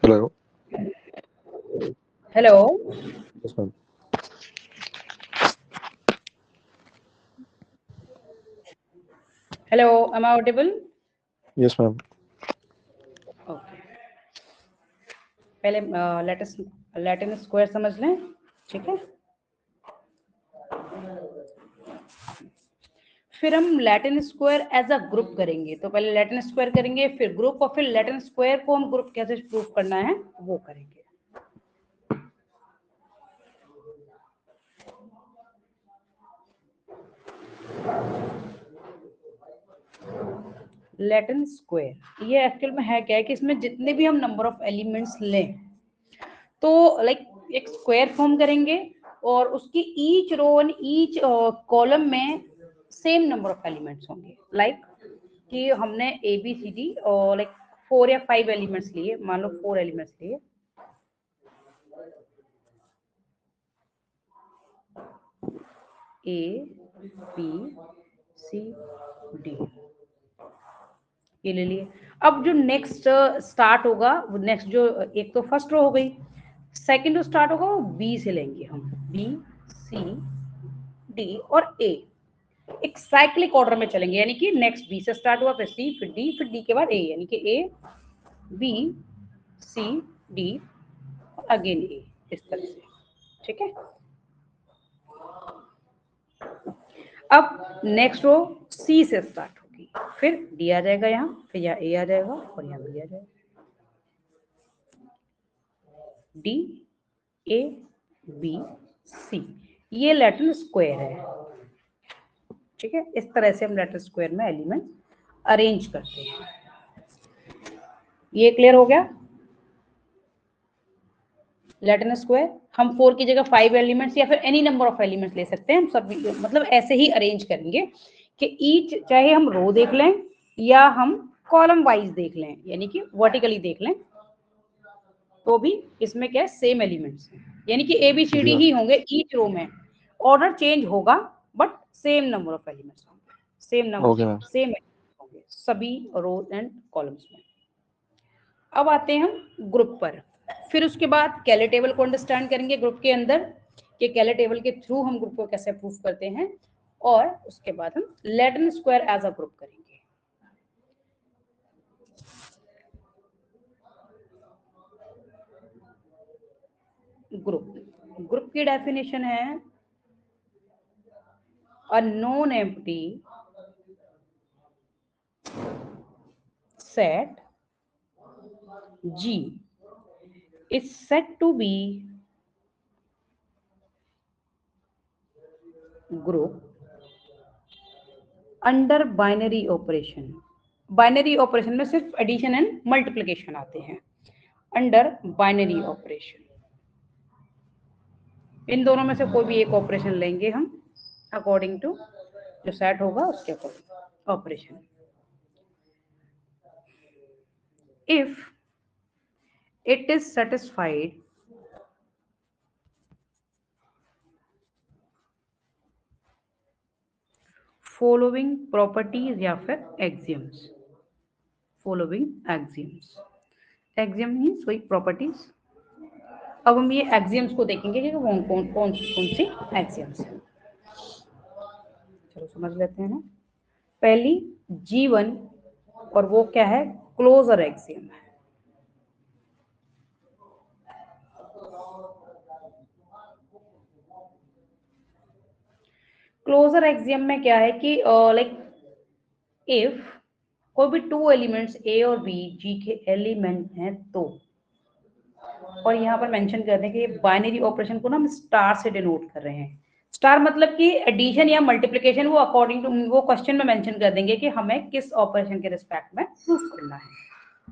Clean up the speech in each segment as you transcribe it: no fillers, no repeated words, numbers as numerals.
Hello. Hello. Yes, ma'am. Hello. Am I audible? Yes, ma'am. Okay. पहले Latin square समझ लें, ठीक है। फिर हम Latin square as a group करेंगे। तो पहले लैटिन स्क्वायर करेंगे, फिर ग्रुप, और फिर लैटिन स्क्वायर को हम ग्रुप कैसे प्रूफ करना है वो करेंगे। लैटिन स्क्वायर ये एक्चुअल में है क्या है कि इसमें जितने भी हम नंबर ऑफ एलिमेंट्स लें तो लाइक एक स्क्वायर फॉर्म करेंगे और उसकी each row and each column में सेम नंबर ऑफ एलिमेंट्स होंगे। लाइक कि हमने ए बी सी डी और लाइक 4 या 5 एलिमेंट्स लिए, मान लो 4 एलिमेंट्स लिए, ए बी सी डी ये ले लिए। अब जो नेक्स्ट स्टार्ट होगा, नेक्स्ट जो एक तो फर्स्ट रो हो गई, सेकंड जो स्टार्ट होगा वो बी से लेंगे हम, बी सी डी और ए। एक साइक्लिक ऑर्डर में चलेंगे, यानी कि नेक्स्ट बी से स्टार्ट हुआ, फिर सी, फिर डी के बाद ए, यानी कि A B C D again A, इस तरह से, ठीक है। अब नेक्स्ट रो सी से स्टार्ट होगी, फिर डी आ जाएगा यहाँ, फिर यहाँ ए आ जाएगा और यहाँ बी आ जाएगा, डी ए बी सी। ये लैटिन स्क्वायर है, ठीक है। इस तरह से हम लैटिन स्क्वायर में एलिमेंट अरेंज करते हैं। ये क्लियर हो गया। लैटिन स्क्वायर हम 4 की जगह 5 एलिमेंट्स या फिर एनी नंबर ऑफ एलिमेंट्स ले सकते हैं। हम सब मतलब ऐसे ही अरेंज करेंगे कि ईच, चाहे हम रो देख लें या हम कॉलम वाइज देख लें, यानी कि वर्टिकली देख लें, तो भी इसमें क्या है, सेम एलिमेंट्स हैं, यानी कि A B C D G ही होंगे ईच रो में। ऑर्डर चेंज होगा but same number of elements होंगे, same okay number ma'am. Same होंगे सभी रो एंड कॉलम्स में। अब आते हैं हम ग्रुप पर। फिर उसके बाद कैले टेबल को अंडरस्टैंड करेंगे ग्रुप के अंदर, कि कैले टेबल के थ्रू हम ग्रुप को कैसे प्रूफ करते हैं, और उसके बाद हम Latin square as a group करेंगे। ग्रुप की डेफिनेशन है a non-empty set G is said to be group under binary operation। Binary operation में सिर्फ एडिशन एंड मल्टीप्लिकेशन आते हैं, अंडर बाइनरी ऑपरेशन। इन दोनों में से कोई भी एक ऑपरेशन लेंगे हम अकॉर्डिंग टू जो सेट होगा उसके according operation. If it is satisfied following properties या फिर axioms, following axioms, axiom means वही प्रॉपर्टीज। अब हम ये एक्सियम्स को देखेंगे कि कौन सी एक्सियम्स है। चलो समझ लेते हैं ना। पहली G1, और वो क्या है, क्लोजर एक्सियम है। क्लोजर एक्सियम में क्या है कि लाइक इफ कोई भी 2 एलिमेंट्स ए और बी जी के एलिमेंट हैं तो, और यहाँ पर मेंशन कर दें कि बाइनरी ऑपरेशन को ना हम स्टार से डिनोट कर रहे हैं। स्टार मतलब कि एडिशन या मल्टीप्लिकेशन, वो अकॉर्डिंग टू वो क्वेश्चन में मेंशन कर देंगे कि हमें किस ऑपरेशन के रिस्पेक्ट में प्रूफ करना है,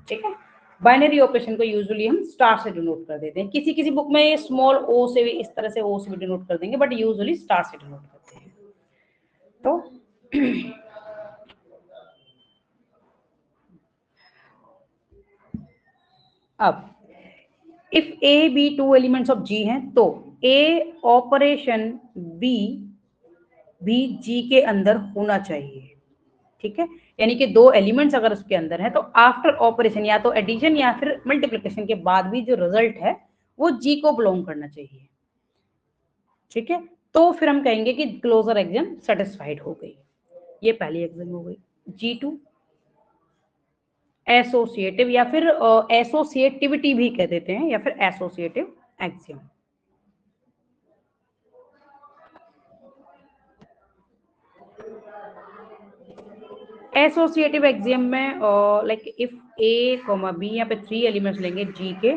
ठीक है। बाइनरी ऑपरेशन को यूजुअली हम स्टार से डिनोट कर देते हैं। किसी किसी बुक में ये स्मॉल ओ से भी, इस तरह से ओ से भी डिनोट कर देंगे, बट यूजुअली स्टार से डिनोट करते हैं। तो अब if A B 2 elements of G हैं तो ए ऑपरेशन बी भी जी के अंदर होना चाहिए। ठीक है, यानी कि दो एलिमेंट्स अगर उसके अंदर है तो आफ्टर ऑपरेशन या तो एडिशन या फिर मल्टीप्लिकेशन के बाद भी जो रिजल्ट है वो जी को बिलोंग करना चाहिए। ठीक है, तो फिर हम कहेंगे कि क्लोजर एक्सियम सेटिस्फाइड हो गई। ये पहली एक्सियम हो गई। G2 एसोसिएटिव या फिर एसोसिएटिविटी भी कह देते हैं या फिर एसोसिएटिव एक्सियम। एसोसिएटिव एक्सियम में like if A comma B, यहाँ पे 3 एलिमेंट्स लेंगे जी के,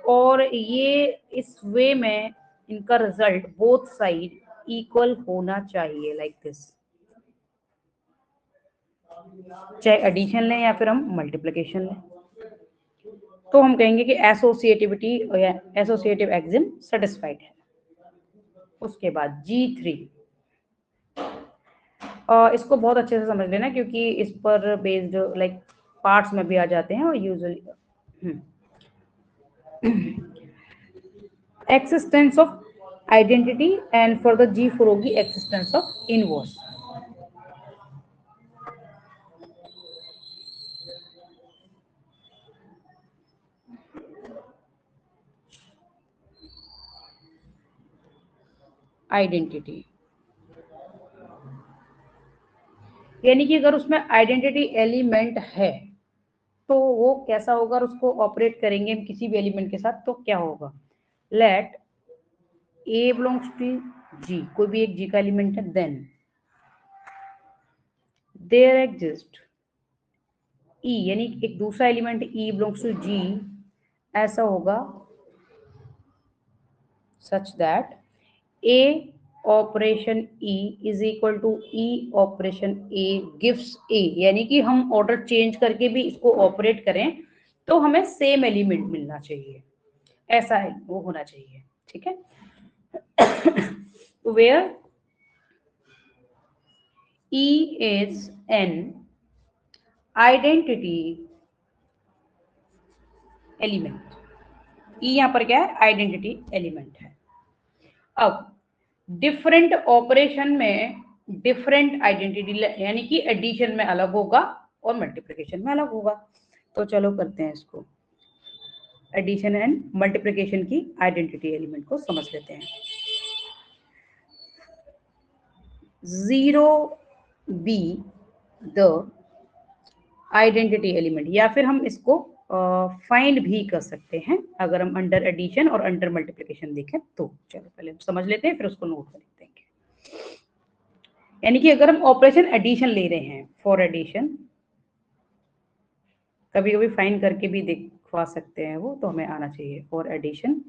और ये इस वे में इनका रिजल्ट बोथ साइड इक्वल होना चाहिए लाइक दिस, चाहे एडिशन लें या फिर हम मल्टीप्लिकेशन लें, तो हम कहेंगे कि एसोसिएटिविटी या एसोसिएटिव एक्सियम सेटिस्फाइड है। उसके बाद G3, इसको बहुत अच्छे से समझ लेना क्योंकि इस पर बेस्ड लाइक पार्ट्स में भी आ जाते हैं और usually existence of identity and for the G4 होगी एक्सिस्टेंस ऑफ इनवर्स। आइडेंटिटी यानी कि अगर उसमें आइडेंटिटी एलिमेंट है तो वो कैसा होगा, और उसको ऑपरेट करेंगे हम किसी भी एलिमेंट के साथ तो क्या होगा, लेट ए बिलोंग्स टू जी, कोई भी एक जी का एलिमेंट है, देन देयर एग्जिस्ट ई, यानी एक दूसरा element E belongs to G, ऐसा होगा such that A operation E is equal to E operation A gives A, यानी कि हम ऑर्डर चेंज करके भी इसको ऑपरेट करें तो हमें सेम एलिमेंट मिलना चाहिए, ऐसा है वो होना चाहिए। ठीक है, where E is an identity element, E यहां पर क्या है, आइडेंटिटी एलिमेंट है। अब डिफरेंट ऑपरेशन में डिफरेंट आइडेंटिटी, यानी कि एडिशन में अलग होगा और मल्टीप्लिकेशन में अलग होगा। तो चलो करते हैं इसको, एडिशन एंड मल्टीप्लिकेशन की आइडेंटिटी एलिमेंट को समझ लेते हैं। 0 बी द आइडेंटिटी एलिमेंट, या फिर हम इसको फाइंड भी कर सकते हैं अगर हम अंडर एडिशन और अंडर मल्टीप्लिकेशन देखें तो। चलो पहले समझ लेते हैं फिर उसको नोट कर देंगे। यानी कि अगर हम ऑपरेशन एडिशन ले रहे हैं, फॉर एडिशन, कभी कभी फाइंड करके भी दिखवा सकते हैं वो, तो हमें आना चाहिए फॉर एडिशन।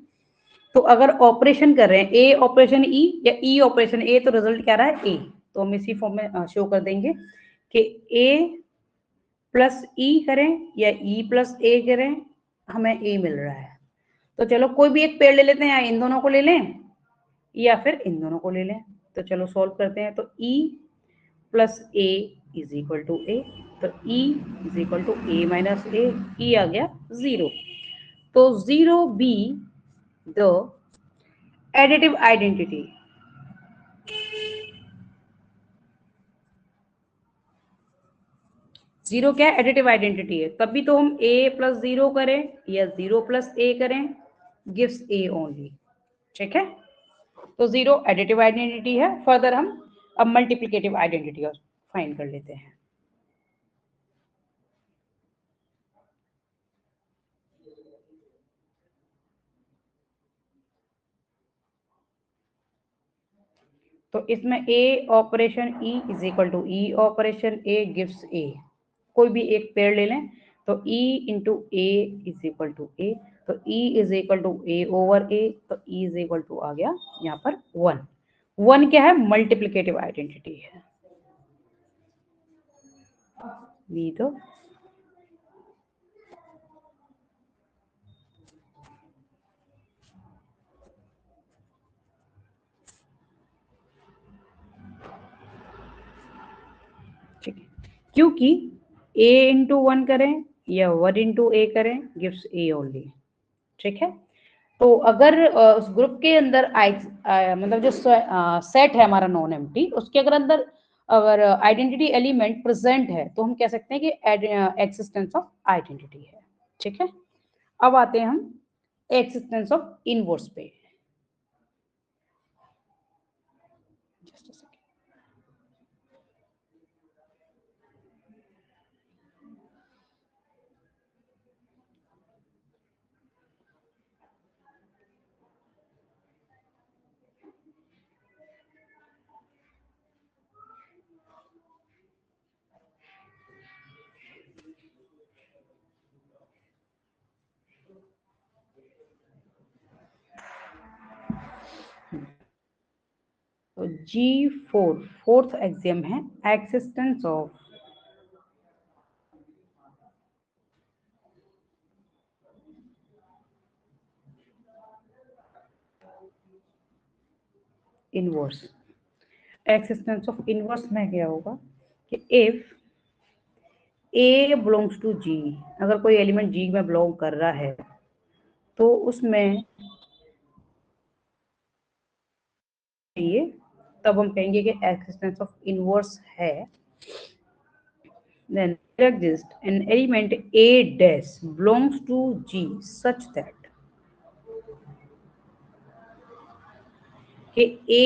तो अगर ऑपरेशन कर रहे हैं ए ऑपरेशन ई या ई ऑपरेशन ए, तो रिजल्ट क्या रहा है, ए, तो हम इसी फॉर्म में शो कर देंगे कि ए प्लस ई करें या ई प्लस ए करें, हमें ए मिल रहा है। तो चलो कोई भी एक पेड़ ले लेते हैं, या इन दोनों को ले लें या फिर इन दोनों को ले लें। तो चलो सॉल्व करते हैं। तो E plus A is equal to A, तो E is equal to A minus A, E आ गया 0। तो 0 be the additive identity, zero क्या एडिटिव आइडेंटिटी है, तभी तो हम a प्लस 0 करें या 0 प्लस a करें, गिव्स a ओनली। ठीक है, तो 0 एडिटिव आइडेंटिटी है। फर्दर हम अब मल्टीप्लिकेटिव आइडेंटिटी फाइंड कर लेते हैं। तो इसमें a operation e is equal to e operation a gives a, कोई भी एक पेड़ ले लें, तो e into A is equal to A, तो e is equal to a over a, तो e इज इक्वल टू आ गया यहाँ पर 1। 1 क्या है, मल्टीप्लिकेटिव आइडेंटिटी है। बी तो ठीक है, क्योंकि a इंटू 1 करें या 1 इंटू ए करें, गिव्स a ओनली। ठीक है, तो अगर उस ग्रुप के अंदर मतलब जो सेट है हमारा नॉन एम्प्टी, उसके अगर अंदर अगर आइडेंटिटी एलिमेंट प्रेजेंट है तो हम कह सकते हैं कि एक्सिस्टेंस ऑफ आइडेंटिटी है। ठीक है, अब आते हैं हम एक्सिस्टेंस ऑफ इनवर्स पे। Just a second. तो G4 फोर्थ एक्सियम है existence of inverse. Existence of inverse में क्या होगा कि if A belongs to G, अगर कोई एलिमेंट G में बिलोंग कर रहा है तो उसमें ये तब हम कहेंगे कि एक्सिस्टेंस ऑफ इनवर्स है। then there exists an element A dash belongs to G such that कि A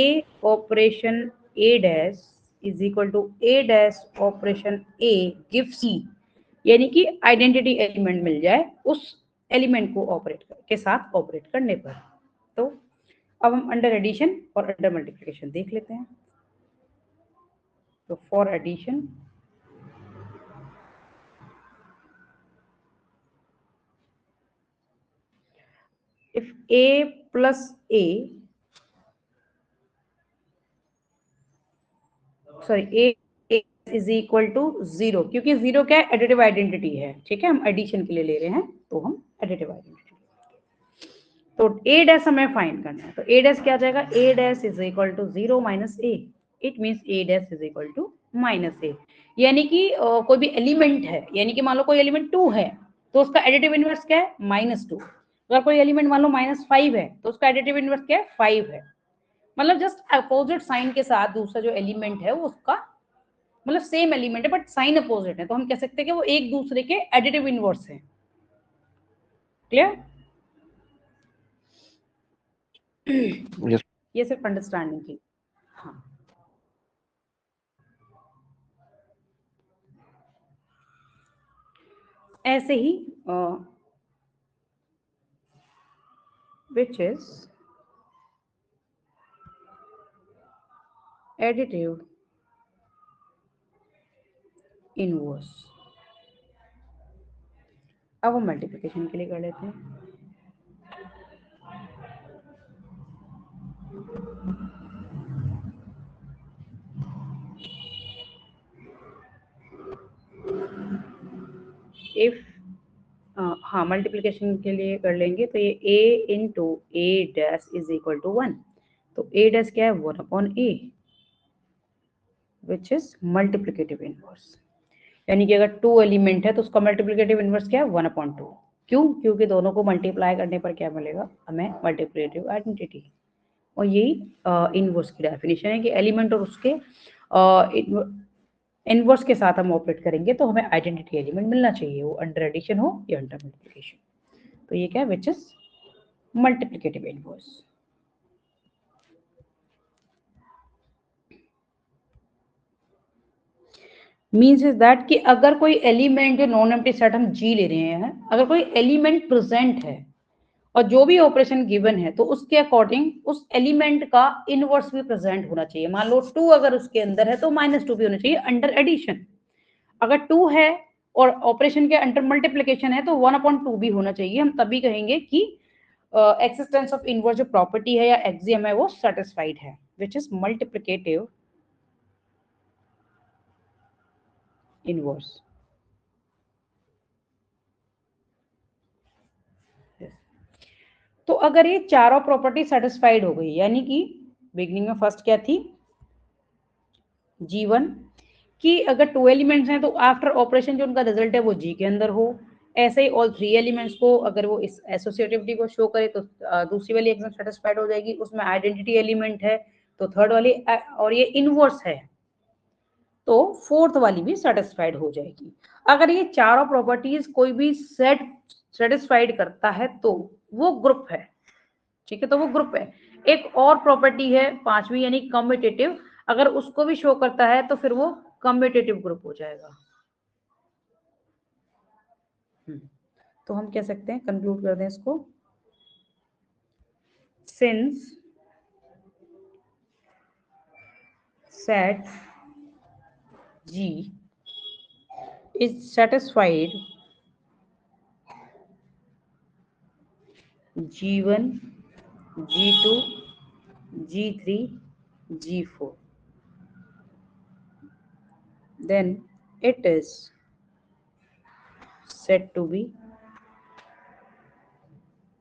operation A dash is equal to A dash operation A give C, यानी कि आइडेंटिटी एलिमेंट मिल जाए उस एलिमेंट को के साथ operate करने पर। तो अब हम अंडर एडिशन और अंडर मल्टीप्लिकेशन देख लेते हैं। तो for addition if A plus A sorry A is equal to 0, क्योंकि 0 क्या है, एडिटिव आइडेंटिटी है। ठीक है, हम एडिशन के लिए ले रहे हैं तो हम एडिटिव आइडेंटिटी। तो A डैश हमें फाइंड करना है, तो A डैश क्या आ जाएगा, A dash is equal to 0 minus A, it means A dash is equal to minus A, यानी कि कोई भी एलिमेंट है, यानी कि मान लो कोई एलिमेंट 2 है तो उसका एडिटिव इनवर्स क्या है, -2। अगर कोई एलिमेंट मान लो -5 है तो उसका एडिटिव इनवर्स क्या है, 5 है। मतलब जस्ट अपोजिट साइन के साथ दूसरा जो एलिमेंट है वो उसका मतलब सेम एलिमेंट है बट साइन अपोजिट है, तो हम कह सकते हैं कि वो एक दूसरे के एडिटिव इनवर्स हैं। क्लियर? Yes. ये सिर्फ अंडरस्टैंडिंग की। हाँ, ऐसे ही which is additive inverse। अब हम मल्टीप्लिकेशन के लिए कर लेते हैं। इफ हाँ मल्टीप्लिकेशन के लिए कर लेंगे तो ये a into A dash is equal to 1, तो a डैश क्या है, 1/a which is multiplicative inverse. यानी कि अगर 2 एलिमेंट है तो उसका मल्टीप्लिकेटिव इनवर्स क्या है, 1/2। क्यों? क्योंकि दोनों को मल्टीप्लाई करने पर क्या मिलेगा हमें, मल्टीप्लिकेटिव आइडेंटिटी। और यही इनवर्स की डेफिनेशन है कि एलिमेंट और उसके इनवर्स के साथ हम ऑपरेट करेंगे तो हमें आइडेंटिटी एलिमेंट मिलना चाहिए, वो अंडर एडिशन हो या अंडर मल्टीप्लिकेशन। तो ये क्या है, which is multiplicative inverse. Means is that कि अगर कोई एलिमेंट, जो नॉन एम्प्टी सेट हम जी ले रहे हैं, अगर कोई एलिमेंट प्रेजेंट है और जो भी ऑपरेशन गिवन है तो उसके अकॉर्डिंग उस एलिमेंट का इनवर्स भी प्रेजेंट होना चाहिए। मान लो 2 अगर उसके अंदर है तो -2 भी होना चाहिए अंडर एडिशन। अगर 2 है और ऑपरेशन के अंडर मल्टीप्लिकेशन है तो 1/2 भी होना चाहिए। हम तभी कहेंगे कि एक्सिस्टेंस ऑफ इनवर्स जो प्रॉपर्टी है या एक्सियम है वो सेटिस्फाइड है, विच इज मल्टीप्लिकेटिव इनवर्स। तो अगर ये चारों प्रॉपर्टी सेटिस्फाइड हो गई, यानी कि बिगनिंग में फर्स्ट क्या थी, G1, कि अगर 2 एलिमेंट्स हैं तो आफ्टर ऑपरेशन जो उनका रिजल्ट है वो G के अंदर हो। ऐसे ही ऑल 3 एलिमेंट्स को अगर वो इस एसोसिएटिविटी को शो करे तो दूसरी वाली एग्जाम सेटिस्फाइड हो जाएगी, उसमें आइडेंटिटी एलिमेंट है तो थर्ड वाली, और ये इनवर्स है तो फोर्थ वाली भी सेटिस्फाइड हो जाएगी। अगर ये चारों प्रॉपर्टीज कोई भी सेट सेटिस्फाइड करता है तो वो ग्रुप है, ठीक है, तो वो ग्रुप है। एक और प्रॉपर्टी है पांचवी यानी कम्यूटेटिव, अगर उसको भी शो करता है तो फिर वो कम्यूटेटिव ग्रुप हो जाएगा। तो हम कह सकते हैं, कंक्लूड कर दें इसको, since set G is satisfied G1, G2, G3, G4, then it is said to be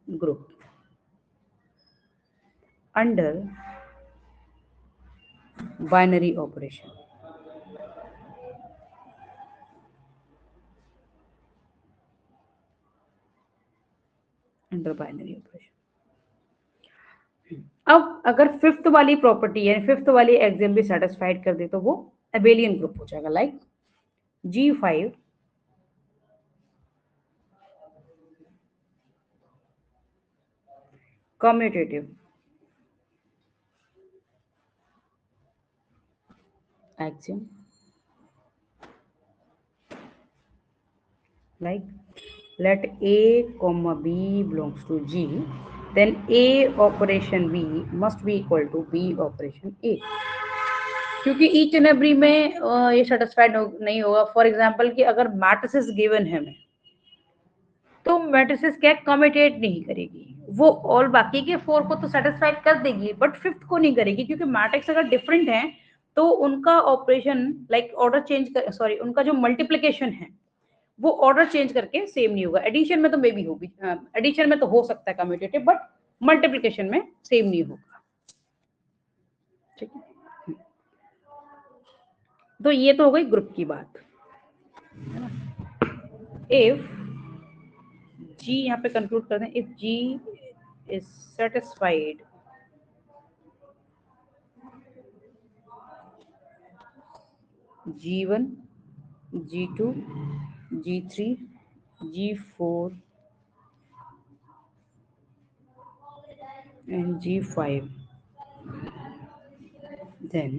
group under binary operation. Under binary operation. अब अगर फिफ्थ वाली प्रॉपर्टी यानी फिफ्थ वाली एक्सियम भी सेटिस्फाइड कर दे तो वो एबेलियन ग्रुप हो जाएगा, like G5 commutative axiom like let A comma B belongs to G, then A operation B must be equal to B operation A, क्योंकि ईच एंड एवरी में ये सेटिस्फाइड नहीं होगा। फॉर एग्जांपल कि अगर matrices given है हमें, तो मैट्रिसेस क्या कम्यूटेट नहीं करेगी, वो ऑल बाकी के फोर को तो सेटिस्फाइड कर देगी बट फिफ्थ को नहीं करेगी, क्योंकि मैट्रिक्स अगर डिफरेंट है तो उनका ऑपरेशन लाइक ऑर्डर चेंज कर, सॉरी उनका जो मल्टीप्लिकेशन है वो ऑर्डर चेंज करके सेम नहीं होगा। एडिशन में तो मे बी होगी, एडिशन में तो हो सकता है कम्यूटेटिव, बट मल्टीप्लिकेशन में सेम नहीं होगा, ठीक है। तो ये तो हो गई ग्रुप की बात। इफ जी यहाँ पे कंक्लूड कर दें, if G is satisfied G1, G2, G3, G4 and G5, then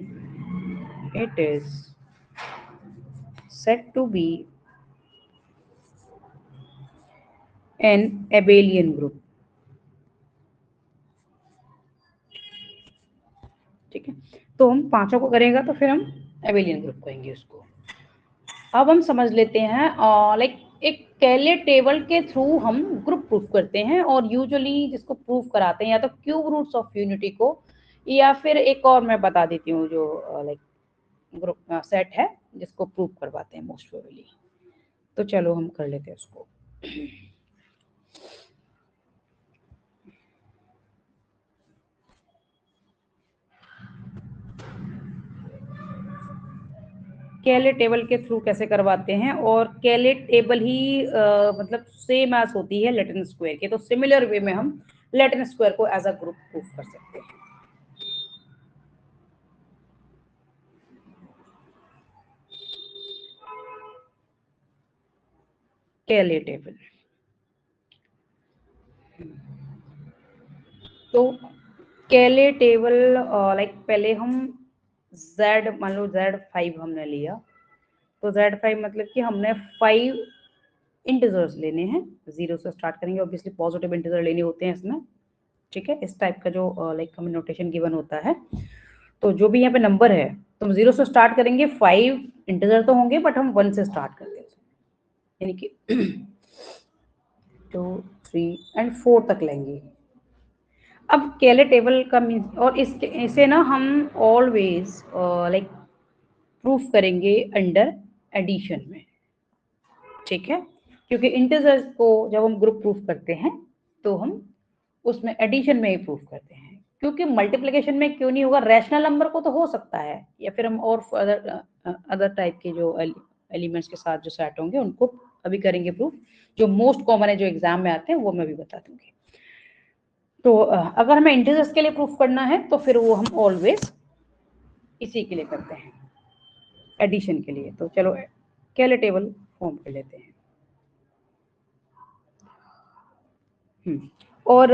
it is said to be an abelian group, ठीक है। तो हम पांचों को करेंगे तो फिर हम एबेलियन ग्रुप कहेंगे उसको। अब हम समझ लेते हैं लाइक एक कैले टेबल के थ्रू हम ग्रुप प्रूफ करते हैं, और यूजुअली जिसको प्रूफ कराते हैं या तो क्यूब रूट्स ऑफ यूनिटी को, या फिर एक और मैं बता देती हूँ जो लाइक ग्रुप सेट है जिसको प्रूफ करवाते हैं मोस्ट प्रोबेबली। तो चलो हम कर लेते हैं उसको। कैले टेबल के थ्रू कैसे करवाते हैं, और कैले टेबल ही मतलब सेम एज होती है लेटिन स्क्वायर के, तो सिमिलर वे में हम लेटिन स्क्वायर को एज अ ग्रुप प्रूफ कर सकते हैं। कैले टेबल, तो कैले टेबल लाइक पहले हम z मान लो Z5 हमने लिया, तो Z5 मतलब कि हमने 5 इंटीजर्स लेने हैं, 0 से स्टार्ट करेंगे, ऑब्वियसली पॉजिटिव इंटीजर लेने होते हैं इसमें, ठीक है। इस टाइप का जो लाइक हमें नोटेशन गिवन होता है, तो जो भी यहाँ पे नंबर है तो हम 0 से स्टार्ट करेंगे, 5 इंटीजर तो होंगे बट हम 1 से स्टार्ट करते हैं, यानी कि 2 3 एंड 4 तक लेंगे। अब केले टेबल का मीन्स, और इसे ना हम ऑलवेज लाइक प्रूफ करेंगे अंडर एडिशन में, ठीक है, क्योंकि इंटीजर्स को जब हम ग्रुप प्रूफ करते हैं तो हम उसमें एडिशन में ही प्रूफ करते हैं, क्योंकि मल्टीप्लिकेशन में क्यों नहीं होगा, रैशनल नंबर को तो हो सकता है, या फिर हम और अदर टाइप के जो एलिमेंट्स के साथ जो सेट होंगे उनको अभी करेंगे प्रूफ। जो मोस्ट कॉमन है जो एग्जाम में आते हैं वो मैं भी बता दूंगी। तो अगर हमें इंटीजर्स के लिए प्रूफ करना है तो फिर वो हम ऑलवेज इसी के लिए करते हैं। एडिशन के लिए। तो चलो केले टेबल फॉर्म कर लेते हैं। और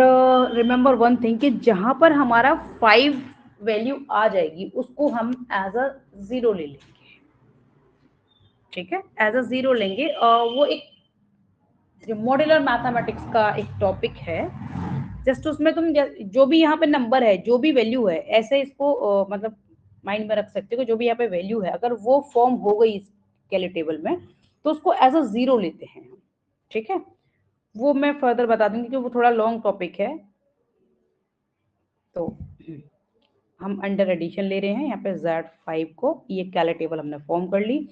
रिमेंबर वन थिंग कि जहां पर हमारा 5 वैल्यू आ जाएगी उसको हम एज अ 0 ले लेंगे, ठीक है, एज अ 0 लेंगे। वो एक जो मॉड्यूलर मैथमेटिक्स का एक टॉपिक है, जस्ट उसमें तुम जो भी यहाँ पे नंबर है, जो भी वैल्यू है, ऐसे इसको मतलब माइंड में रख सकते हो कि जो भी यहाँ पे वैल्यू है अगर वो फॉर्म हो गई इस केले टेबल में तो उसको एज अ 0 लेते हैं, ठीक है। वो मैं फर्दर बता दूंगी कि वो थोड़ा लॉन्ग टॉपिक है। तो हम अंडर एडिशन ले रहे हैं यहाँ पे Z5 को, ये कैले टेबल हमने फॉर्म कर ली।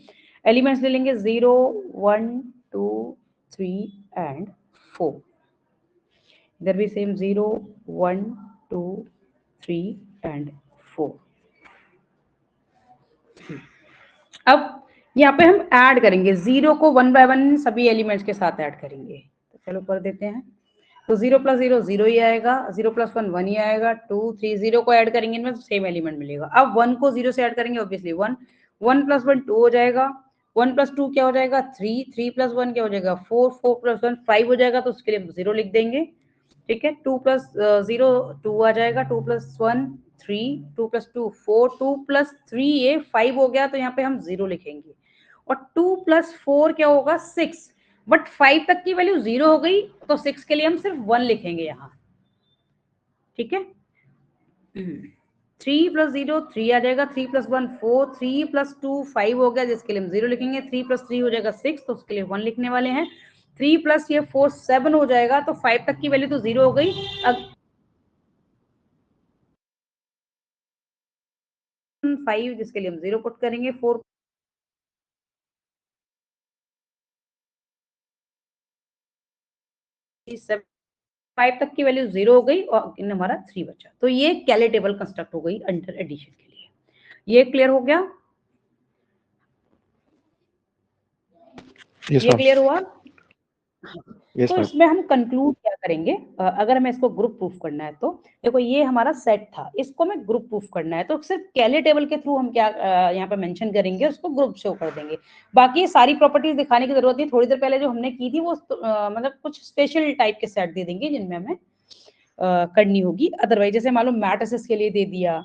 एलिमेंट्स ले लेंगे 0 1 2 3 एंड 4। इधर भी सेम 0 1 2 3 एंड 4। अब यहाँ पे हम ऐड करेंगे 0 को 1 बाय 1 सभी एलिमेंट्स के साथ ऐड करेंगे। तो चलो कर देते हैं। तो 0 प्लस 0 0 ही आएगा, 0 प्लस 1 1 ही आएगा, 2 3 0 को ऐड करेंगे इनमें तो सेम एलिमेंट मिलेगा। अब 1 को 0 से ऐड करेंगे ऑब्वियसली 1, 1 प्लस 1 2 हो जाएगा, 1 प्लस 2 क्या हो जाएगा 3, 3 प्लस 1 क्या हो जाएगा 4, 4 प्लस 1 5 हो जाएगा, तो उसके लिए हम 0 लिख देंगे, ठीक है। 2 प्लस 0 2 आ जाएगा, 2 प्लस 1 3, 2 प्लस 2 4, 2 प्लस 3 ये 5 हो गया, तो यहाँ पे हम 0 लिखेंगे। और 2 प्लस 4 क्या होगा 6, बट 5 तक की वैल्यू 0 हो गई तो 6 के लिए हम सिर्फ 1 लिखेंगे यहाँ, ठीक है। 3 प्लस 0 3 आ जाएगा, 3 प्लस 1 4, 3 प्लस 2 5 हो गया जिसके लिए हम 0 लिखेंगे, 3 प्लस 3 हो जाएगा 6 तो उसके लिए 1 लिखने वाले हैं। 3 प्लस ये 4 7 हो जाएगा, तो 5 तक की वैल्यू तो 0 हो गई। अब 5 जिसके लिए हम 0 पुट करेंगे, 4 7 5 तक की वैल्यू 0 हो गई और इन हमारा 3 बचा। तो ये कैले टेबल कंस्ट्रक्ट हो गई अंडर एडिशन के लिए। ये क्लियर हो गया? यस ये मैम। क्लियर हुआ? यस तो मैम। इसमें हम कंक्लूड क्या करेंगे, अगर हमें इसको ग्रुप प्रूफ करना है तो देखो ये हमारा सेट था, इसको हमें ग्रुप प्रूफ करना है तो सिर्फ कैले टेबल के थ्रू हम क्या यहाँ पे मेंशन करेंगे, उसको ग्रुप शो कर देंगे। बाकी सारी प्रॉपर्टीज दिखाने की जरूरत नहीं, थोड़ी देर पहले जो हमने की थी वो मतलब कुछ स्पेशल टाइप के सेट दे देंगे जिनमें हमें करनी होगी। अदरवाइज जैसे मान लो मैट्रिसेस के लिए दे दिया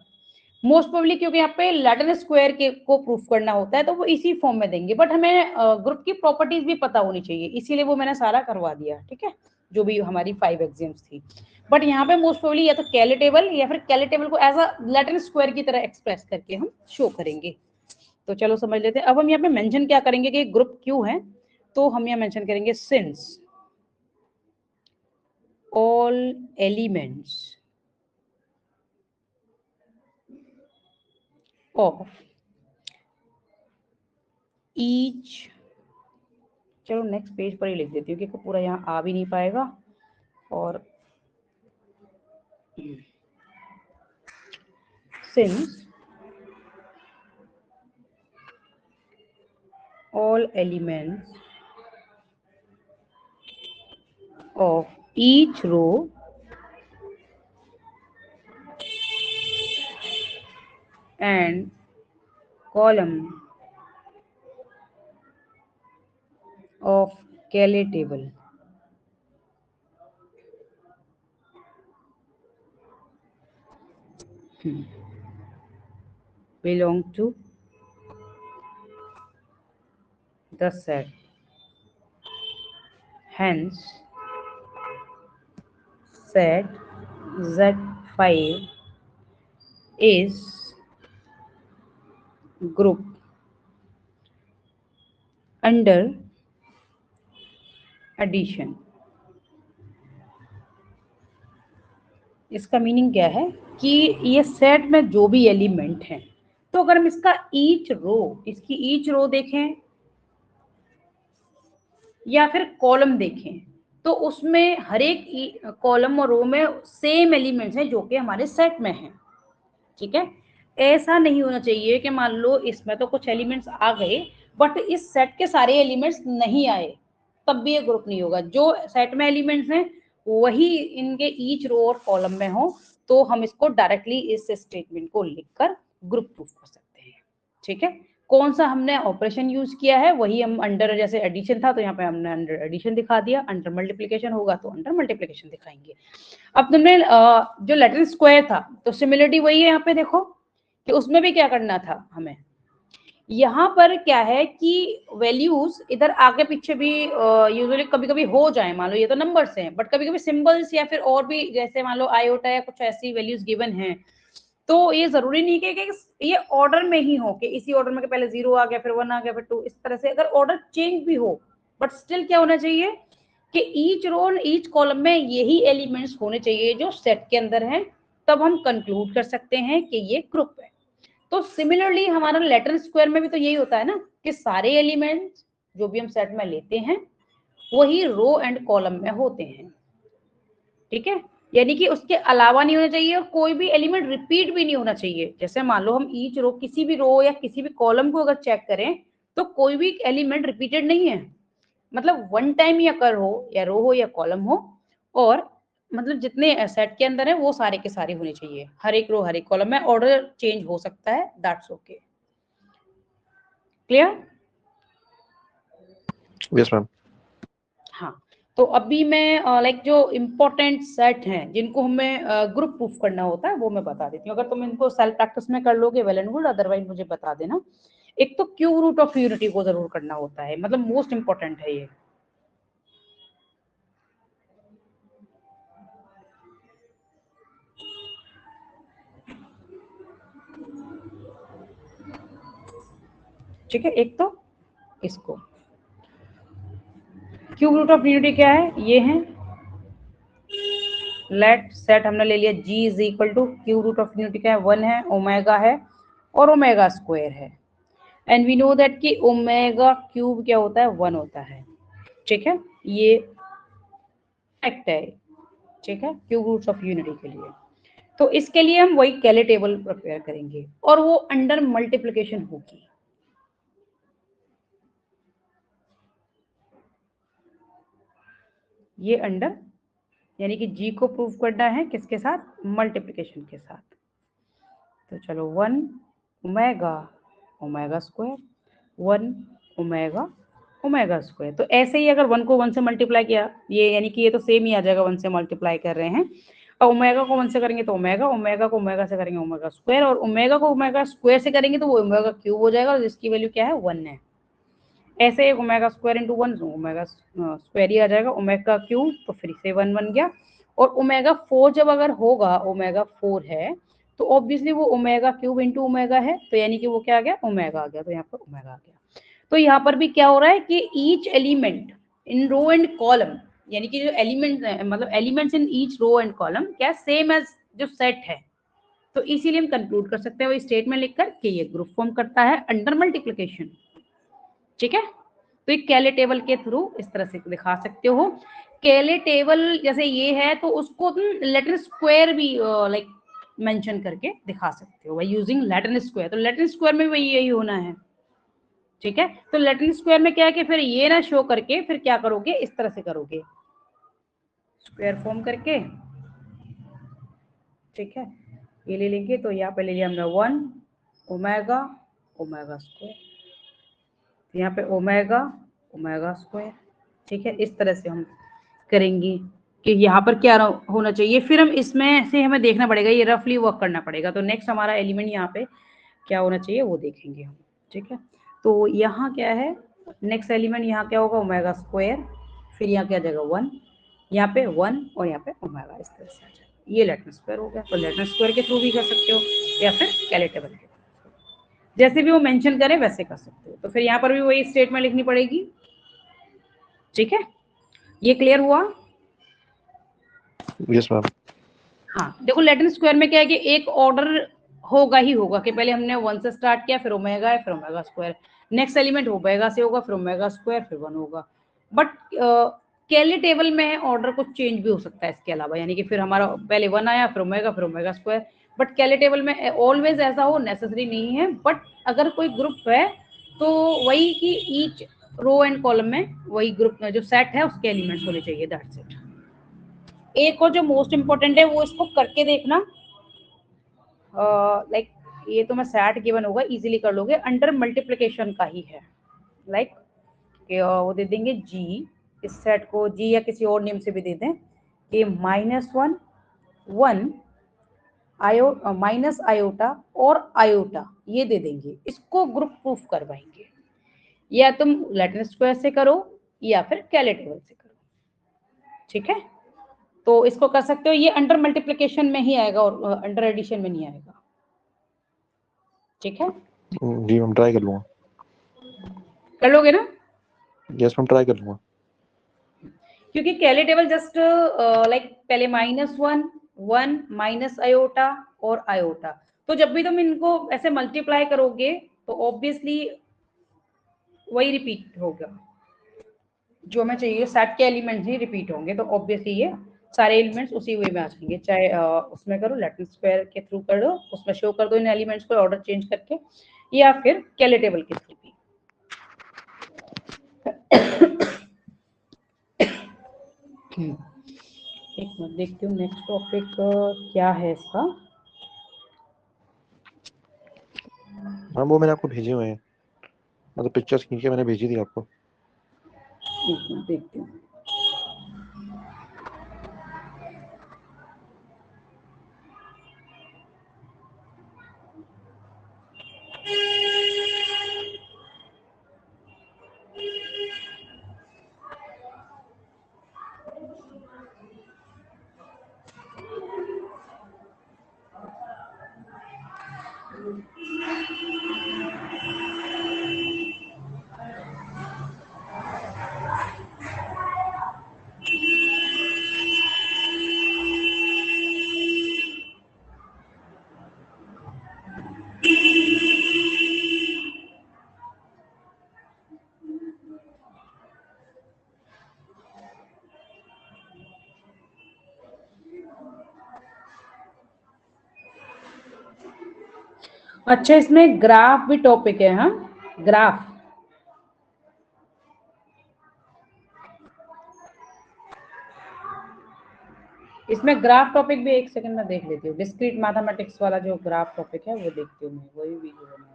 मोस्ट प्रोबेबली, क्योंकि यहाँ पे लैटिन स्क्वायर के को प्रूफ करना होता है तो वो इसी फॉर्म में देंगे, बट हमें ग्रुप की प्रॉपर्टीज भी पता होनी चाहिए, इसीलिए वो मैंने सारा करवा दिया, ठीक है, जो भी हमारी 5 एग्जाम्स थी। बट यहाँ पे मोस्ट प्रोबेबली या तो कैले टेबल या फिर कैले टेबल को एज अ लैटिन स्क्वायर की तरह एक्सप्रेस करके हम शो करेंगे। तो चलो समझ लेते हैं। अब हम यहाँ पे मेंशन क्या करेंगे कि ग्रुप क्यों है, तो हम यहाँ मेंशन करेंगे since all elements of each, चलो नेक्स्ट पेज पर ही लिख देती हूँ क्योंकि पूरा यहाँ आ भी नहीं पाएगा। और since all elements of each row and column of Cayley table belong to the set. Hence, set Z5 is group under addition. इसका मीनिंग क्या है कि ये सेट में जो भी एलिमेंट हैं, तो अगर हम इसका ईच रो, इसकी ईच रो देखें या फिर कॉलम देखें तो उसमें हर एक कॉलम और रो में सेम एलिमेंट्स हैं जो कि हमारे सेट में हैं, ठीक है। ऐसा नहीं होना चाहिए कि मान लो इसमें तो कुछ एलिमेंट्स आ गए बट इस सेट के सारे एलिमेंट्स नहीं आए, तब भी ये ग्रुप नहीं होगा। जो सेट में एलिमेंट्स हैं वही इनके ईच रो और कॉलम में हो, तो हम इसको डायरेक्टली इस स्टेटमेंट को लिखकर ग्रुप प्रूफ कर सकते हैं, ठीक है। कौन सा हमने ऑपरेशन यूज किया है, वही हम अंडर, जैसे एडिशन था तो यहाँ पे हमने अंडर एडिशन दिखा दिया, अंडर मल्टीप्लिकेशन होगा तो अंडर मल्टीप्लिकेशन दिखाएंगे। अब तुमने जो लेटर स्क्वायर था तो सिमिलरिटी वही है यहाँ पे, देखो कि उसमें भी क्या करना था हमें, यहाँ पर क्या है कि वैल्यूज इधर आगे पीछे भी यूजुअली कभी कभी हो जाए, मान लो ये तो नंबर्स हैं बट कभी कभी सिंबल्स या फिर और भी, जैसे मान लो आयोटा या कुछ ऐसी वैल्यूज गिवन हैं, तो ये जरूरी नहीं कि ये ऑर्डर में ही हो, कि इसी ऑर्डर में के पहले 0 आ गया फिर 1 आ गया फिर 2, इस तरह से अगर ऑर्डर चेंज भी हो, बट स्टिल क्या होना चाहिए कि ईच रो और ईच कॉलम में यही एलिमेंट्स होने चाहिए जो सेट के अंदर हैं, तब हम कंक्लूड कर सकते हैं कि ये ग्रुप है। तो सिमिलरली हमारा लेटर स्क्वायर में भी तो यही होता है ना, कि सारे एलिमेंट्स जो भी हम सेट में लेते हैं वही रो एंड कॉलम में होते हैं, ठीक है, यानी कि उसके अलावा नहीं होना चाहिए और कोई भी एलिमेंट रिपीट भी नहीं होना चाहिए। जैसे मान लो हम ईच रो, किसी भी रो या किसी भी कॉलम को अगर चेक करें तो कोई भी एलिमेंट रिपीटेड नहीं है, मतलब वन टाइम या कर हो या रो हो या कॉलम हो, और मतलब जितने सेट के अंदर है वो सारे के सारे होने चाहिए, हर एक रो हर एक कॉलम में ऑर्डर चेंज हो सकता है, that's okay. Clear? Yes ma'am. हाँ, तो अभी मैं लाइक जो इम्पोर्टेंट सेट हैं जिनको हमें ग्रुप प्रूफ करना होता है वो मैं बता देती हूँ। अगर तुम इनको सेल्फ प्रैक्टिस में कर लोगे वेल एंड गुड, अदरवाइज मुझे बता देना। एक तो क्यूब रूट ऑफ यूनिटी को जरूर करना होता है, मतलब मोस्ट इंपॉर्टेंट है ये। ठीक है, एक तो इसको क्यूब रूट ऑफ यूनिटी क्या है, ये है, लेट सेट हमने ले लिया g is equal to cube root of unity क्या है, 1 है, ओमेगा है और ओमेगा स्क्वायर है, एंड वी नो दैट कि ओमेगा क्यूब क्या होता है, 1 होता है। ठीक है, ये फैक्ट है, ठीक है, क्यूब रूट्स ऑफ यूनिटी के लिए। तो इसके लिए हम वही कैले टेबल प्रिपेयर करेंगे और वो अंडर मल्टीप्लिकेशन होगी। ये अंडर, यानी कि जी को प्रूव करना है किसके साथ, मल्टीप्लिकेशन के साथ। तो चलो 1 omega omega square, 1 omega omega square. तो ऐसे ही अगर 1 को 1 से मल्टीप्लाई किया, ये यानी कि ये तो सेम ही आ जाएगा, 1 से मल्टीप्लाई कर रहे हैं, और ओमेगा को 1 से करेंगे तो ओमेगा, ओमेगा को ओमेगा से करेंगे ओमेगा स्क्वायर, और ओमेगा को ओमेगा स्क्वायर से करेंगे तो वो ओमेगा क्यूब हो जाएगा, और जिसकी वैल्यू क्या है, 1 है। ऐसे omega square into 1 omega square ही आ जाएगा, ओमेगा क्यूब तो फिर से 1 बन गया, और ओमेगा 4 जब अगर होगा, ओमेगा 4 है तो ऑब्वियसली वो ओमेगा क्यूब इंटू ओमेगा है, तो यानी कि वो क्या आ गया, ओमेगा आ गया, तो यहाँ पर ओमेगा आ गया। तो यहाँ पर भी क्या हो रहा है कि each element in row and column, यानी कि जो एलिमेंट मतलब elements in each row and column क्या सेम एज जो सेट है, तो इसीलिए हम कंक्लूड कर सकते हैं वो स्टेटमेंट लिखकर कि ये ग्रुप फॉर्म करता है अंडर मल्टीप्लिकेशन। ठीक है, तो एक कैले टेबल के थ्रू इस तरह से दिखा सकते हो। कैले टेबल जैसे ये है तो उसको तुम लेटर स्क्वायर भी लाइक मेंशन करके दिखा सकते हो बाय यूजिंग लेटर स्क्वायर। तो लेटर स्क्वायर में वही यही होना है। ठीक है, तो लेटर स्क्वायर में क्या है कि फिर ये ना शो करके फिर क्या करोगे, इस तरह से करोगे स्क्वायर फॉर्म करके। ठीक है, ये ले लेंगे, तो यहाँ पे ले लिया हमने 1 ओमेगा ओमेगा स्क्वायर, यहाँ पे ओमेगा ओमेगा स्क्वायर। ठीक है, इस तरह से हम करेंगे कि यहाँ पर क्या होना चाहिए, फिर हम इसमें से हमें देखना पड़ेगा, ये रफली वर्क करना पड़ेगा। तो नेक्स्ट हमारा एलिमेंट यहाँ पे क्या होना चाहिए वो देखेंगे हम। ठीक है, तो यहाँ क्या है, नेक्स्ट एलिमेंट यहाँ क्या होगा, ओमेगा स्क्वायर, फिर यहाँ क्या आ जाएगा 1, यहाँ पे 1 और यहाँ पे ओमेगा, इस तरह से आ जाएगा। ये लेटर स्क्वायर हो गया। तो लेटर स्क्वायर के थ्रू भी कर सकते हो या फिर कैले टेबल के, जैसे भी वो मेंशन करें वैसे कर सकते हो। तो फिर यहाँ पर भी वही स्टेटमेंट लिखनी पड़ेगी। ठीक है, ये क्लियर हुआ? Yes ma'am. हाँ, देखो लेटर स्क्वायर में क्या है कि एक ऑर्डर होगा ही होगा, कि पहले हमने 1 से स्टार्ट किया, फिर ओमेगा है, फिर omega square, next element omega से होगा, फिर ओमेगा स्क्वायर, फिर 1 होगा। बट कैले टेबल में ऑर्डर कुछ चेंज भी हो सकता है इसके अलावा, यानी कि फिर हमारा पहले 1 आया, फिर ओमेगा स्क्वायर। बट कैले टेबल में ऑलवेज ऐसा हो नेसेसरी नहीं है, बट अगर कोई ग्रुप है तो वही कि ईच रो एंड कॉलम में वही ग्रुप जो सेट है उसके एलिमेंट्स होने चाहिए, दैट्स इट। एक और जो मोस्ट इंपॉर्टेंट है वो इसको करके देखना, लाइक ये तो मैं सेट गिवन होगा, इजीली कर लोगे, अंडर मल्टीप्लिकेशन का ही है। लाइक वो दे देंगे जी, इस सेट को जी या किसी और नेम से भी दे दें कि -1 1 आयो माइनस आयोटा और आयोटा, ये दे देंगे, इसको ग्रुप प्रूफ करवाएंगे। या तुम लैटिन स्क्वायर से करो या फिर कैले टेबल से करो, ठीक है। तो इसको कर सकते हो, ये अंडर मल्टीप्लिकेशन में ही आएगा और अंडर एडिशन में नहीं आएगा, ठीक है। जी मैम, ट्राई कर लूंगा। कर लोगे ना? यस मैम, ट्राई कर लूंगा। क्योंकि कैले टेबल जस्ट लाइक पहले -1 1 माइनस आयोटा और आयोटा, तो जब भी तुम इनको ऐसे मल्टीप्लाई करोगे तो ऑब्वियसली वही रिपीट होगा, जो हमें चाहिए सेट के एलिमेंट्स ही रिपीट होंगे, तो ऑब्वियसली ये सारे एलिमेंट्स उसी वे में आ जाएंगे। चाहे उसमें करो लैटिन स्क्वायर के थ्रू कर दो, उसमें शो कर दो इन एलिमेंट्स को ऑर्डर चेंज करके, या फिर कैले टेबल के थ्रू भी। एक मिनट देखती हूँ नेक्स्ट टॉपिक क्या है इसका। मैम वो मैंने आपको भेजे हुए हैं, मतलब पिक्चर्स खींच के मैंने भेजी थी आपको। एक मिनट देखती हूँ। अच्छा, इसमें ग्राफ भी टॉपिक है। हाँ, ग्राफ, इसमें ग्राफ टॉपिक भी, एक सेकंड में देख लेती हूँ। डिस्क्रीट मैथमेटिक्स वाला जो ग्राफ टॉपिक है वो देखती हूँ मैं, वही वीडियो बना।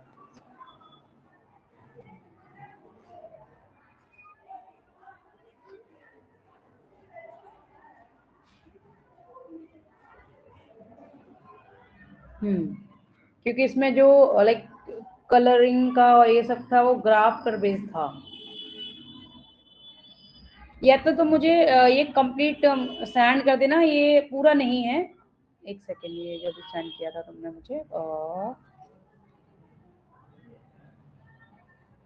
क्योंकि इसमें जो लाइक कलरिंग का और ये सब था वो ग्राफ पर बेस्ड था। या तो मुझे ये कंप्लीट सेंड कर देना, ये पूरा नहीं है। एक सेकेंड, ये जो भी सेंड किया था तुमने मुझे,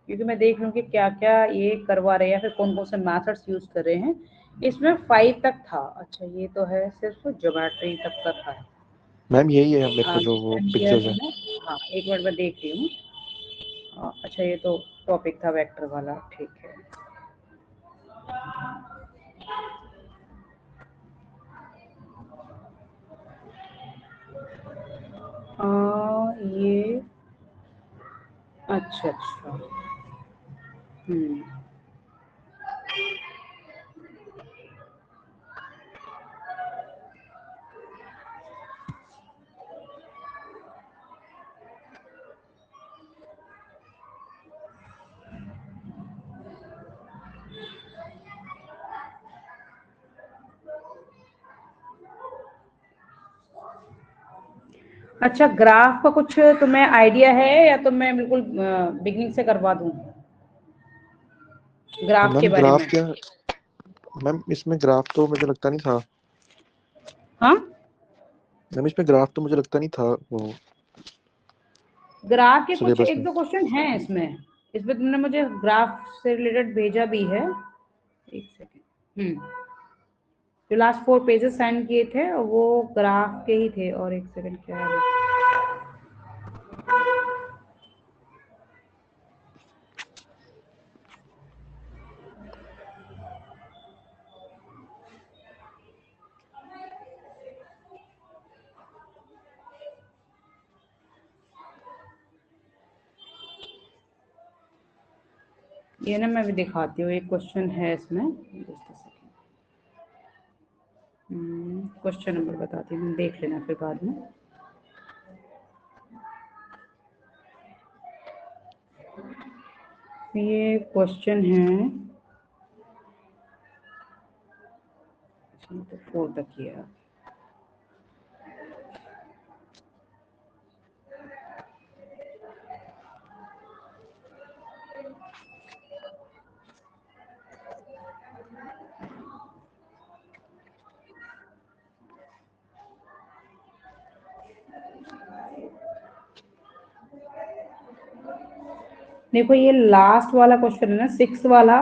क्योंकि मैं देख लूँ कि क्या क्या ये करवा रहे हैं या फिर कौन कौन से मैथड्स यूज कर रहे हैं। इसमें 5 तक था। अच्छा, ये तो है सिर्फ ज्योमेट्री तक का था। मैम यही है मेरे को जो वो send किया पिक्चर्स है। तुमने? हाँ, एक मिनट में देख रही हूँ। अच्छा, ये तो टॉपिक था वेक्टर वाला, ठीक है। ये अच्छा अच्छा, अच्छा, ग्राफ का कुछ तुम्हें आइडिया है या तो मैं बिल्कुल बिगनिंग से करवा दूं ग्राफ के मैम बारे ग्राफ में? क्या, मैम इसमें ग्राफ तो मुझे लगता नहीं था। हाँ, मैम इसमें ग्राफ तो मुझे लगता नहीं था वो ग्राफ के कुछ सिलेबस एक में। दो क्वेश्चन हैं इसमें। इसमें तुमने मुझे ग्राफ से रिलेटेड भेजा भी है। एक सेकेंड, जो लास्ट 4 पेजेस सेंड किए थे वो ग्राफ के ही थे। और एक सेकेंड, क्या है, ये ना मैं भी दिखाती हूँ। एक क्वेश्चन है इसमें, क्वेश्चन नंबर बताती हूँ, देख लेना फिर बाद में। ये क्वेश्चन है तो 4 तक किया। देखो ये लास्ट वाला क्वेश्चन है ना, 6 वाला,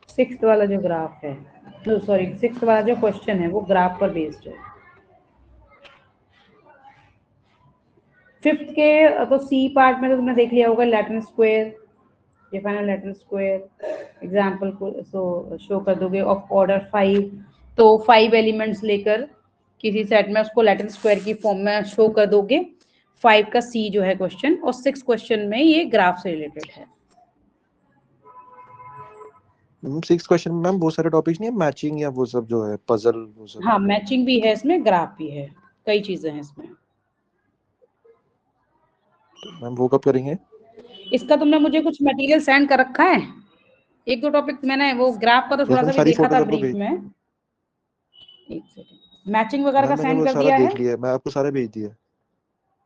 सिक्स वाला जो ग्राफ है, नो सॉरी, 6 वाला जो क्वेश्चन है वो ग्राफ पर बेस्ड है। 5th के तो सी पार्ट में तो तुमने देख लिया होगा, Latin square, define Latin square example को सो शो कर दोगे ऑफ ऑर्डर 5, तो 5 एलिमेंट्स लेकर किसी सेट में उसको लैटिन स्क्वायर की फॉर्म में शो कर दोगे। 5 का सी जो है क्वेश्चन, और 6 क्वेश्चन में ये ग्राफ से रिलेटेड है। 6 क्वेश्चन में मैम बहुत सारे टॉपिक्स नहीं है, मैचिंग या वो सब जो है पजल वो सब। हाँ, मैचिंग भी है इसमें, ग्राफ भी है, कई चीजें हैं इसमें। तो मैम वो कब करेंगे? इसका तुमने मुझे कुछ मटेरियल सेंड कर रखा है? 1-2 टॉपिक मैंने वो ग्राफ का तो थोड़ा मैम सा भी सारी देखा था फोटोज आपको ब्रीफ भेज, में। एक सेकंड, मैचिंग वगैरह का मैम मैंने सेंड वो कर सारा दिया है? देख लिया, मैं आपको सारा भेज दिया,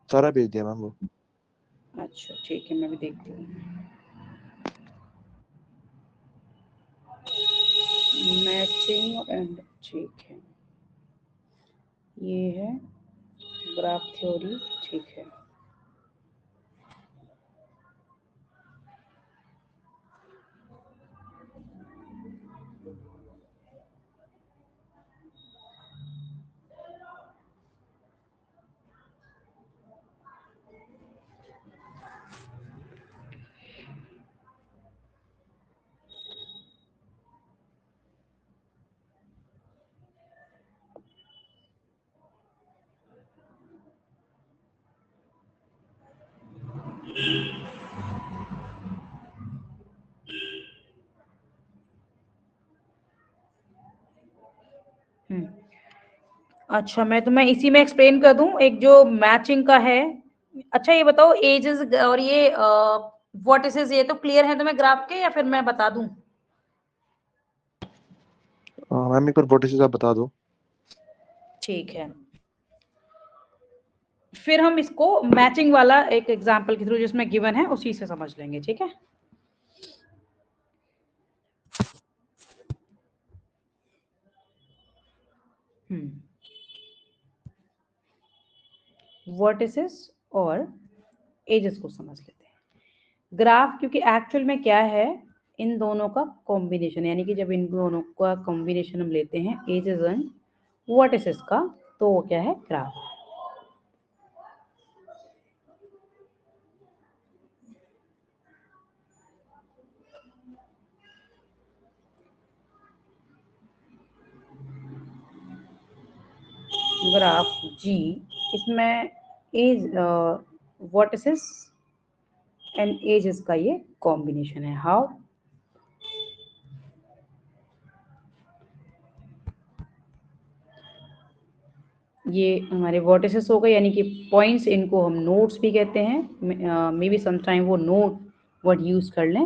सारा भेज दिया मैम वो। अच्छा ठीक है, मैं भी देखती हूँ। मैचिंग एंड, ठीक है, ये है ग्राफ थ्योरी, ठीक है। अच्छा, मैं तुम्हें इसी में एक्सप्लेन कर दूं, एक जो मैचिंग का है। अच्छा ये बताओ, एजेस और ये वर्टिसेस, ये तो क्लियर है तुम्हें ग्राफ के, या फिर मैं बता दूं? मैम एक बार वर्टिसेस आप बता दो। ठीक है, फिर हम इसको मैचिंग वाला एक एग्जांपल के थ्रू जिसमें गिवन है उसी से समझ लेंगे, ठीक है। वर्टिसेस और एजेस को समझ लेते हैं। ग्राफ क्योंकि एक्चुअल में क्या है, इन दोनों का कॉम्बिनेशन, यानी कि जब इन दोनों का कॉम्बिनेशन हम लेते हैं एजेस एंड वर्टिसेस का, तो वो क्या है, ग्राफ। ग्राफ जी, इसमें एज वर्टिसेस एंड एजेस का ये कॉम्बिनेशन है। हाउ? ये हमारे वर्टिसेस हो गए, यानी कि पॉइंट्स, इनको हम नोड्स भी कहते हैं, मे बी समटाइम वो नोड वर्ड यूज कर लें।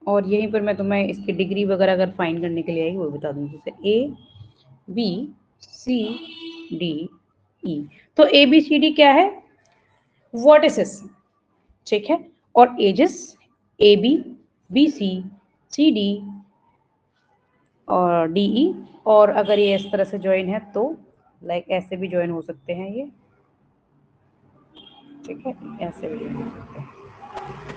और यहीं पर मैं तुम्हें इसकी डिग्री वगैरह अगर फाइंड करने के लिए आएगी वो बता दूंगी, जैसे ए बी सी डी ई। तो ए बी सी डी क्या है, वर्टिसेस, ठीक है, और edges A B B C D और डी ई। और अगर ये इस तरह से ज्वाइन है तो लाइक ऐसे भी ज्वाइन हो सकते हैं ये, ठीक है, ऐसे भी ज्वाइन हो सकते हैं।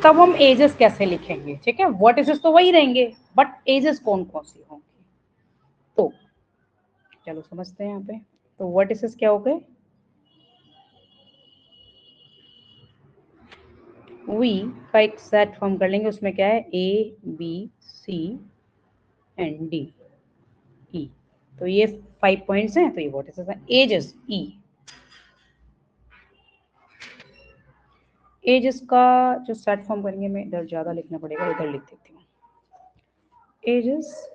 तब हम एजेस कैसे लिखेंगे, ठीक है, वर्टिसेस तो वही रहेंगे, बट एजेस कौन कौन सी होंगी, तो चलो समझते हैं यहाँ पे। तो वर्टिसेस क्या हो गए, वी का एक सेट फॉर्म कर लेंगे, उसमें क्या है, A B C and D E. तो ये 5 पॉइंट्स हैं, तो ये वर्टिसेस हैं। एजेस ई, एजेस का जो सेट फॉर्म करेंगे, मैं इधर ज़्यादा लिखना पड़ेगा, इधर लिख देती हूँ। एजेस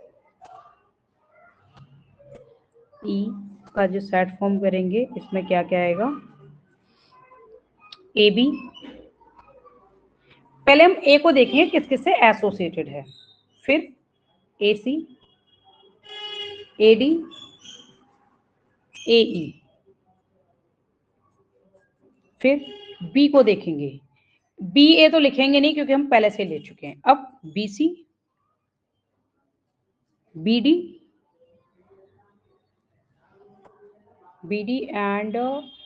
ई का जो सेट फॉर्म करेंगे, इसमें क्या क्या आएगा, ए बी, पहले हम ए को देखेंगे किस किस से एसोसिएटेड है, फिर ए सी, ए डी, ए ई, फिर बी को देखेंगे। बी ए तो लिखेंगे नहीं क्योंकि हम पहले से ले चुके हैं। अब B C, B D, B D and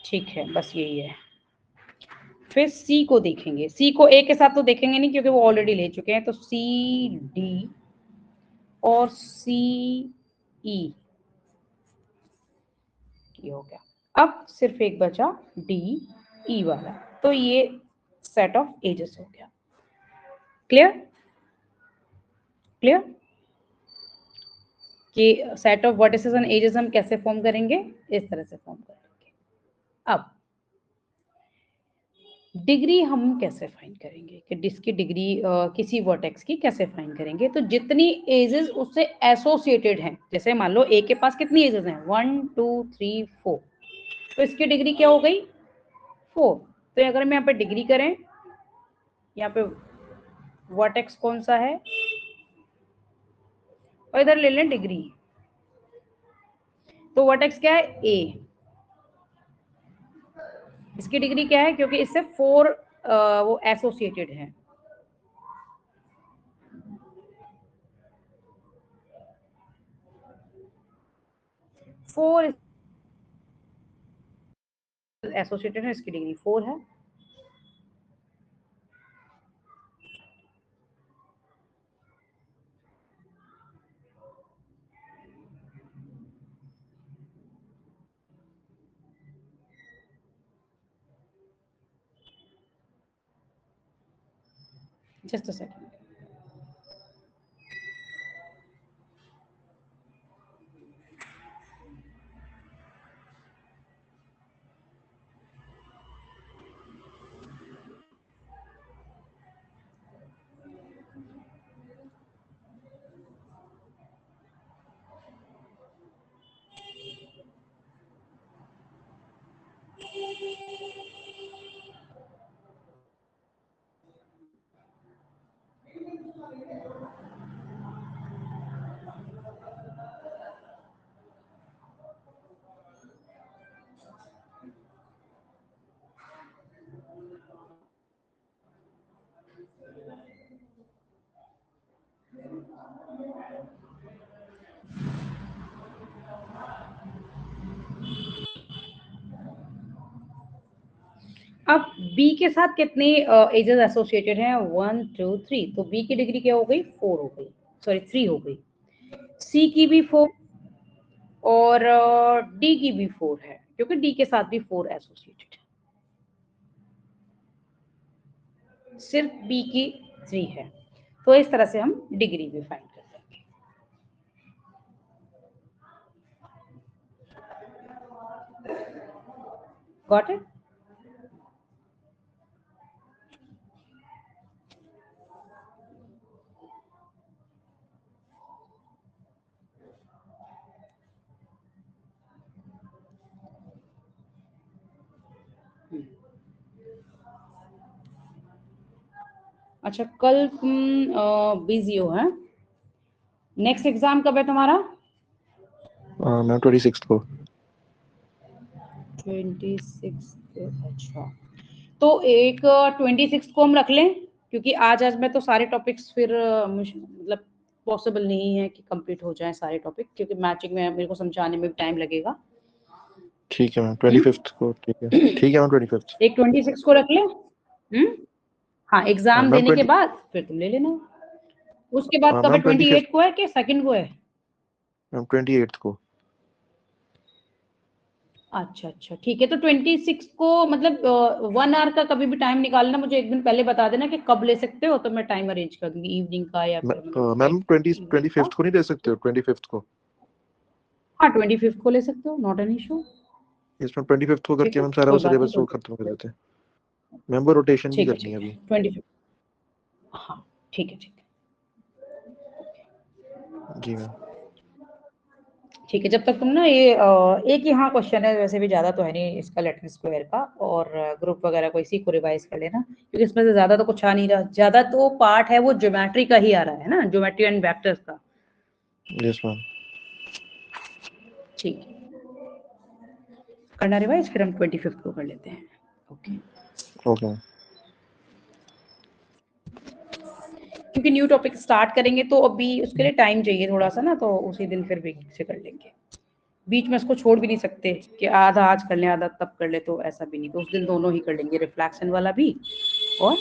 ठीक है, बस यही है। फिर सी को देखेंगे। सी को ए के साथ तो देखेंगे नहीं क्योंकि वो ऑलरेडी ले चुके हैं, तो सी डी और सी ई हो गया। अब सिर्फ एक बचा डी ई वाला, तो ये सेट ऑफ एजेस हो गया। क्लियर क्लियर कि set of vertices and edges हम कैसे फॉर्म करेंगे, इस तरह से फॉर्म करेंगे। अब डिग्री हम कैसे फाइंड करेंगे कि डिस्क डिग्री किसी वर्टेक्स की कैसे फाइंड करेंगे, तो जितनी एजेस उससे एसोसिएटेड हैं, जैसे मान लो ए के पास कितनी एजेस हैं, 1 2 3 4, तो इसकी डिग्री क्या हो गई, 4। तो अगर हम यहाँ पे डिग्री करें, यहाँ पे वर्टेक्स कौन सा है, और इधर ले लें डिग्री, तो वर्टेक्स क्या है, ए। इसकी डिग्री क्या है, क्योंकि इससे 4 वो एसोसिएटेड है। फोर एसोसिएटेड है, इसकी डिग्री 4 है। Just a second. अब बी के साथ कितने एजेस एसोसिएटेड हैं, 1 2 3, तो बी की डिग्री क्या हो गई, 4 हो गई, सॉरी 3 हो गई। सी की भी 4 और डी की भी 4 है, क्योंकि डी के साथ भी 4 एसोसिएटेड है। सिर्फ बी की 3 है, तो इस तरह से हम डिग्री भी फाइंड कर लेंगे। Got it? अच्छा, कल तुम बिजी हो, है? नेक्स्ट एग्जाम कब है तुम्हारा? मैं 26 को। 26। अच्छा, तो एक 26 को हम रख लें, क्योंकि आज मैं तो सारे टॉपिक्स फिर मतलब पॉसिबल नहीं है कि कंप्लीट हो जाए सारे टॉपिक, क्योंकि मैचिंग में मेरे को समझाने में भी टाइम लगेगा। ठीक है मैम, 25 को। ठीक है मैम, 25। एक 26 को रख लें। हाँ, एग्जाम मैम देने के 20 बाद फिर तुम ले लेना। उसके बाद कब है, मैम 25 28 को है कि सेकंड को है? मैम 28 को। अच्छा अच्छा, ठीक है। तो 26 को मतलब 1 आवर का कभी भी टाइम निकालना, मुझे एक दिन पहले बता देना कि कब ले सकते हो, तो मैं टाइम अरेंज कर दूंगी इवनिंग का या फिर मैम 25 इवनिंग का। को नहीं दे सकते हो, 25 को? हाँ, 25 को ले सकते हो, नॉट एन इशू। इसमें 25 को ठीक करके है, हम सारा वो कोई बात नहीं, सिलेबस कोई वो बात खत्म कर नहीं। देते हैं। मैम वो रोटेशन भी ठीक है, करनी है ठीक है, अभी। 25। हाँ, ठीक है, ठीक है। जी मैम। ठीक है, जब तक तुम ना ये एक ही हाँ क्वेश्चन है, वैसे भी ज्यादा तो है नहीं इसका लेटन स्क्वायर का, और ग्रुप वगैरह को इसी को रिवाइज कर लेना, क्योंकि इसमें से ज्यादा तो कुछ आ नहीं रहा, ज्यादा तो पार्ट है वो ज्योमेट्री का ही आ रहा है ना, ज्योमेट्री एंड वेक्टर्स का। Yes ma'am. ठीक है, करना रिवाइज, फिर हम 25 को कर लेते हैं। Okay, okay. क्योंकि न्यू टॉपिक स्टार्ट करेंगे तो अभी उसके लिए टाइम चाहिए थोड़ा सा ना, तो उसी दिन फिर बेसिक से कर लेंगे। बीच में इसको छोड़ भी नहीं सकते कि आधा आज कर लें आधा तब कर ले, तो ऐसा भी नहीं, तो उस दिन दोनों ही कर लेंगे, रिफ्लेक्शन वाला भी और